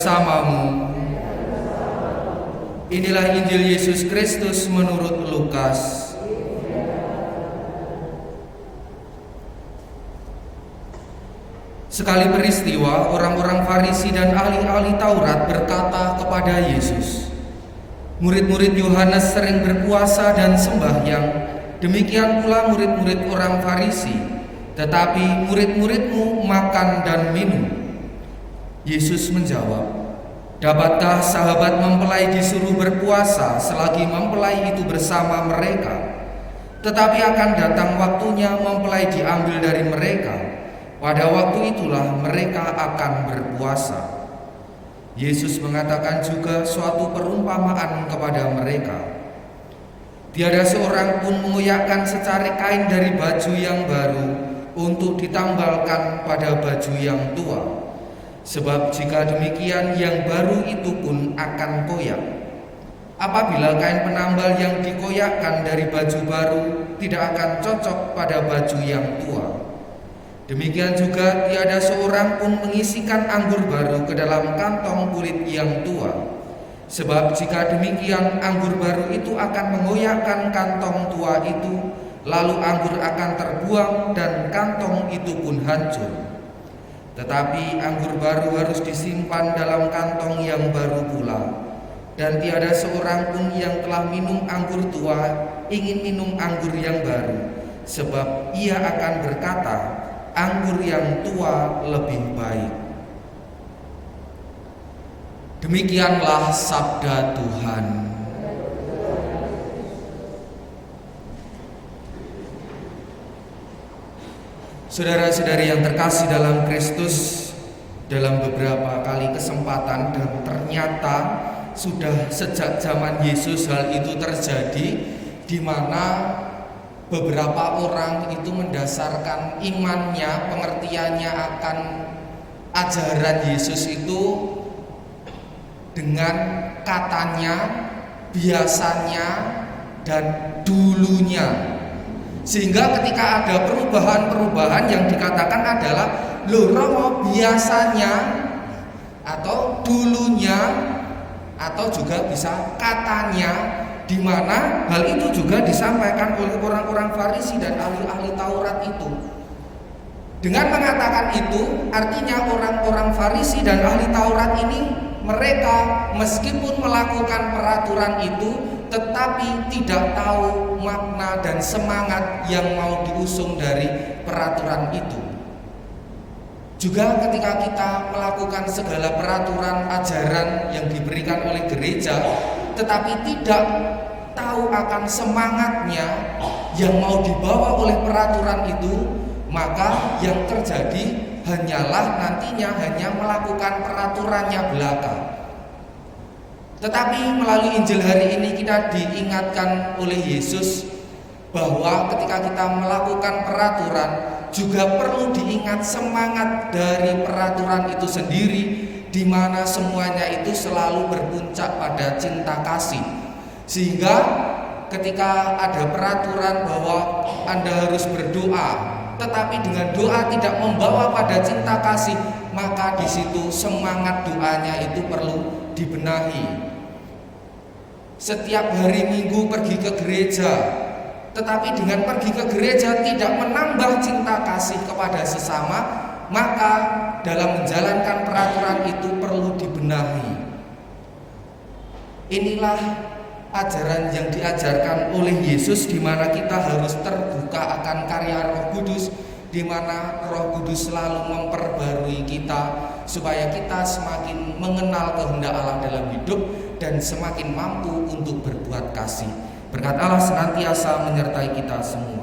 Bersamamu. Inilah Injil Yesus Kristus menurut Lukas. Sekali peristiwa, orang-orang Farisi dan ahli-ahli Taurat berkata kepada Yesus, "Murid-murid Yohanes sering berpuasa dan sembahyang, demikian pula murid-murid orang Farisi, tetapi murid-muridmu makan dan minum." Yesus menjawab, "Dapatkah sahabat mempelai disuruh berpuasa selagi mempelai itu bersama mereka? Tetapi akan datang waktunya mempelai diambil dari mereka. Pada waktu itulah mereka akan berpuasa." Yesus mengatakan juga suatu perumpamaan kepada mereka. "Tiada seorang pun mengoyakkan secarik kain dari baju yang baru untuk ditambalkan pada baju yang tua. Sebab jika demikian, yang baru itu pun akan koyak. Apabila kain penambal yang dikoyakkan dari baju baru tidak akan cocok pada baju yang tua. Demikian juga tiada seorang pun mengisikan anggur baru ke dalam kantong kulit yang tua. Sebab jika demikian, anggur baru itu akan mengoyakkan kantong tua itu, lalu anggur akan terbuang dan kantong itu pun hancur. Tetapi anggur baru harus disimpan dalam kantong yang baru pula. Dan tiada seorang pun yang telah minum anggur tua ingin minum anggur yang baru, sebab ia akan berkata, anggur yang tua lebih baik." Demikianlah sabda Tuhan. Saudara-saudari yang terkasih dalam Kristus, dalam beberapa kali kesempatan dan ternyata sudah sejak zaman Yesus hal itu terjadi, di mana beberapa orang itu mendasarkan imannya, pengertiannya akan ajaran Yesus itu dengan katanya, biasanya, dan dulunya. Sehingga ketika ada perubahan-perubahan yang dikatakan adalah "Loh Romo biasanya" atau "dulunya" atau juga bisa "katanya", di mana hal itu juga disampaikan oleh orang-orang Farisi dan ahli-ahli Taurat itu. Dengan mengatakan itu, artinya orang-orang Farisi dan ahli Taurat ini, mereka meskipun melakukan peraturan itu, tetapi tidak tahu makna dan semangat yang mau diusung dari peraturan itu. Juga ketika kita melakukan segala peraturan ajaran yang diberikan oleh gereja, tetapi tidak tahu akan semangatnya yang mau dibawa oleh peraturan itu, maka yang terjadi hanyalah nantinya hanya melakukan peraturannya belaka. Tetapi melalui Injil hari ini kita diingatkan oleh Yesus bahwa ketika kita melakukan peraturan juga perlu diingat semangat dari peraturan itu sendiri, di mana semuanya itu selalu berpuncak pada cinta kasih. Sehingga ketika ada peraturan bahwa Anda harus berdoa, tetapi dengan doa tidak membawa pada cinta kasih, maka di situ semangat doanya itu perlu dibenahi. Setiap hari Minggu pergi ke gereja, tetapi dengan pergi ke gereja tidak menambah cinta kasih kepada sesama, maka dalam menjalankan peraturan itu perlu dibenahi. Inilah ajaran yang diajarkan oleh Yesus, di mana kita harus terbuka akan karya Roh Kudus, di mana Roh Kudus selalu memperbarui kita supaya kita semakin mengenal kehendak Allah dalam hidup dan semakin mampu untuk berbuat kasih. Berkat Allah senantiasa menyertai kita semua.